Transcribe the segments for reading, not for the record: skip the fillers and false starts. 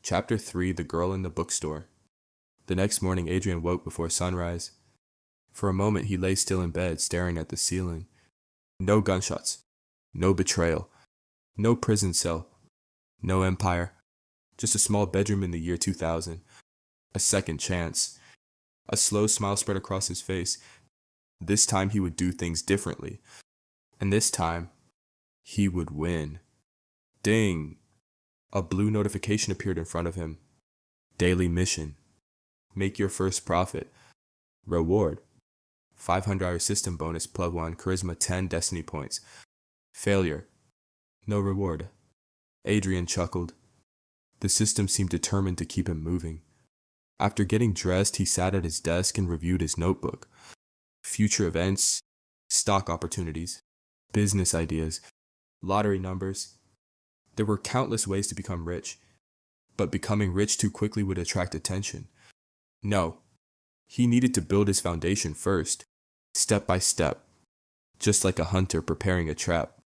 Chapter 3: The Girl in the Bookstore. The next morning, Adrian woke before sunrise. For a moment, he lay still in bed, staring at the ceiling. No gunshots. No betrayal. No prison cell. No empire. Just a small bedroom in the year 2000. A second chance. A slow smile spread across his face. This time he would do things differently. And this time, he would win. Ding! A blue notification appeared in front of him. Daily mission. Make your first profit. Reward. 500-hour system bonus +1, charisma 10 destiny points. Failure. No reward. Adrian chuckled. The system seemed determined to keep him moving. After getting dressed, he sat at his desk and reviewed his notebook. Future events, stock opportunities, business ideas, lottery numbers. There were countless ways to become rich, but becoming rich too quickly would attract attention. No, he needed to build his foundation first, step by step, just like a hunter preparing a trap.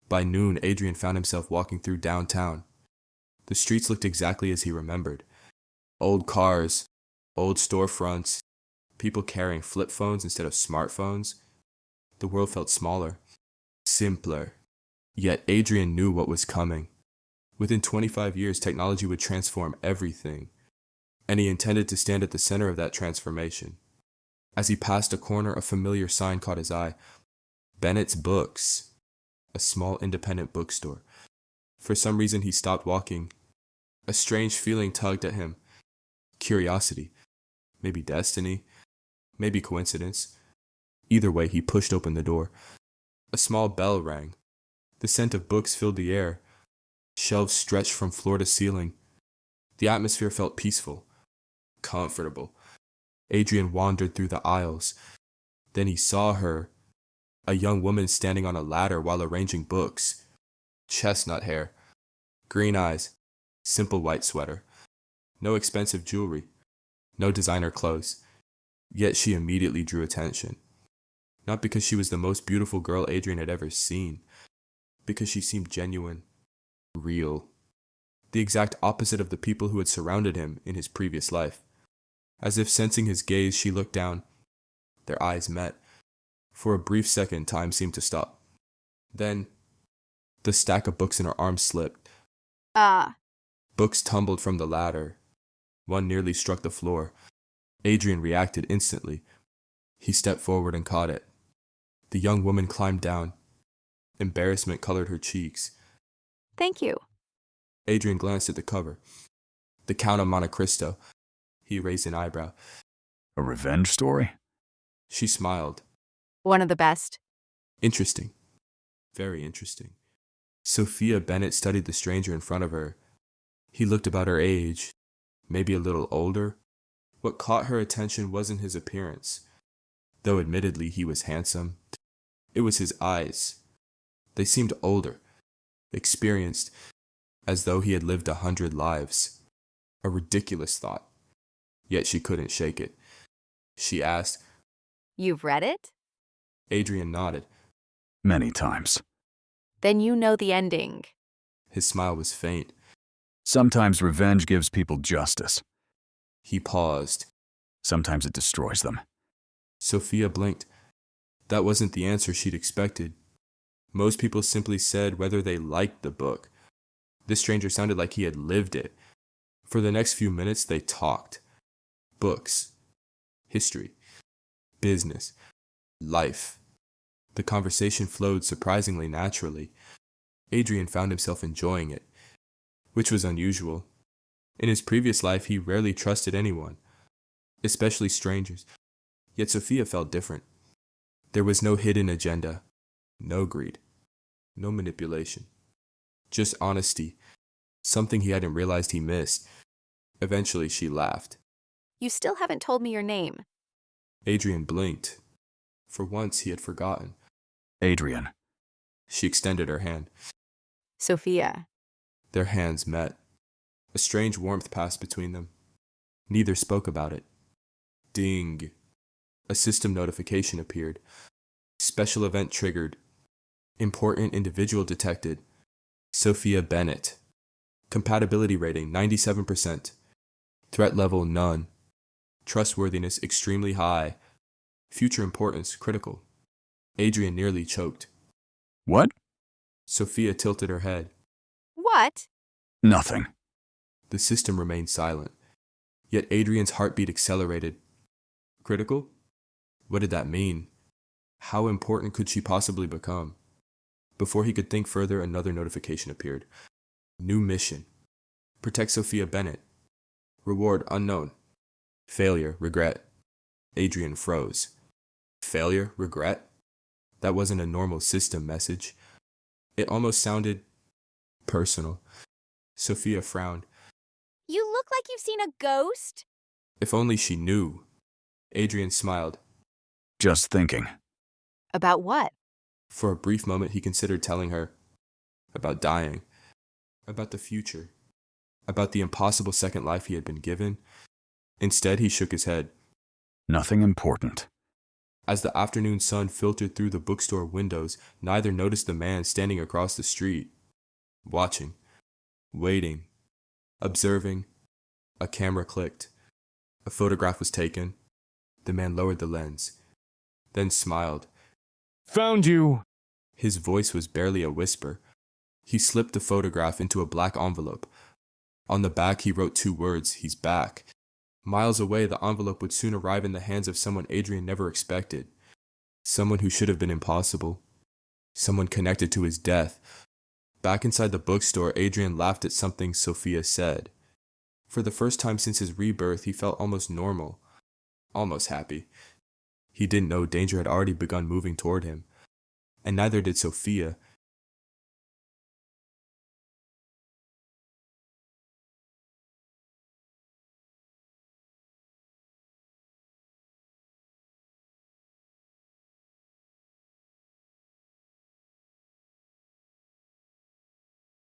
By noon, Adrian found himself walking through downtown. The streets looked exactly as he remembered. Old cars, old storefronts, people carrying flip phones instead of smartphones. The world felt smaller, simpler. Yet Adrian knew what was coming. Within 25 years, technology would transform everything, and he intended to stand at the center of that transformation. As he passed a corner, a familiar sign caught his eye. Bennett's Books, a small independent bookstore. For some reason, he stopped walking. A strange feeling tugged at him. Curiosity, maybe destiny, maybe coincidence. Either way, he pushed open the door. A small bell rang. The scent of books filled the air. Shelves stretched from floor to ceiling. The atmosphere felt peaceful, comfortable. Adrian wandered through the aisles. Then he saw her, a young woman standing on a ladder while arranging books. Chestnut hair, green eyes, simple white sweater. No expensive jewelry, no designer clothes. Yet she immediately drew attention. Not because she was the most beautiful girl Adrian had ever seen, because she seemed genuine, real. The exact opposite of the people who had surrounded him in his previous life. As if sensing his gaze, she looked down. Their eyes met. For a brief second, time seemed to stop. Then, the stack of books in her arms slipped. Books tumbled from the ladder. One nearly struck the floor. Adrian reacted instantly. He stepped forward and caught it. The young woman climbed down. Embarrassment colored her cheeks. Thank you. Adrian glanced at the cover. The Count of Monte Cristo. He raised an eyebrow. A revenge story? She smiled. One of the best. Interesting. Very interesting. Sophia Bennett studied the stranger in front of her. He looked about her age, maybe a little older. What caught her attention wasn't his appearance, though admittedly he was handsome. It was his eyes. They seemed older, experienced, as though he had lived 100 lives. A ridiculous thought. Yet she couldn't shake it. She asked, You've read it? Adrian nodded. Many times. Then you know the ending. His smile was faint. Sometimes revenge gives people justice. He paused. Sometimes it destroys them. Sophia blinked. That wasn't the answer she'd expected. Most people simply said whether they liked the book. This stranger sounded like he had lived it. For the next few minutes, they talked. Books, history, business, life. The conversation flowed surprisingly naturally. Adrian found himself enjoying it, which was unusual. In his previous life, he rarely trusted anyone, especially strangers. Yet Sophia felt different. There was no hidden agenda, no greed, no manipulation. Just honesty, something he hadn't realized he missed. Eventually, she laughed. You still haven't told me your name. Adrian blinked. For once, he had forgotten. Adrian. She extended her hand. Sophia. Their hands met. A strange warmth passed between them. Neither spoke about it. Ding. A system notification appeared. Special event triggered. Important individual detected. Sophia Bennett. Compatibility rating 97%. Threat level none. Trustworthiness extremely high. Future importance critical. Adrian nearly choked. What? Sophia tilted her head. What? Nothing. The system remained silent. Yet Adrian's heartbeat accelerated. Critical? What did that mean? How important could she possibly become? Before he could think further, another notification appeared. New mission. Protect Sophia Bennett. Reward unknown. Failure, regret. Adrian froze. Failure, regret? That wasn't a normal system message. It almost sounded personal. Sophia frowned. You look like you've seen a ghost. If only she knew. Adrian smiled. Just thinking. About what? For a brief moment, he considered telling her about dying, about the future, about the impossible second life he had been given. Instead, he shook his head. Nothing important. As the afternoon sun filtered through the bookstore windows, neither noticed the man standing across the street, watching, waiting, observing. A camera clicked. A photograph was taken. The man lowered the lens, then smiled. Found you! His voice was barely a whisper. He slipped the photograph into a black envelope. On the back, he wrote 2 words, "He's back." Miles away, the envelope would soon arrive in the hands of someone Adrian never expected. Someone who should have been impossible. Someone connected to his death. Back inside the bookstore, Adrian laughed at something Sophia said. For the first time since his rebirth, he felt almost normal, almost happy. He didn't know danger had already begun moving toward him, and neither did Sophia.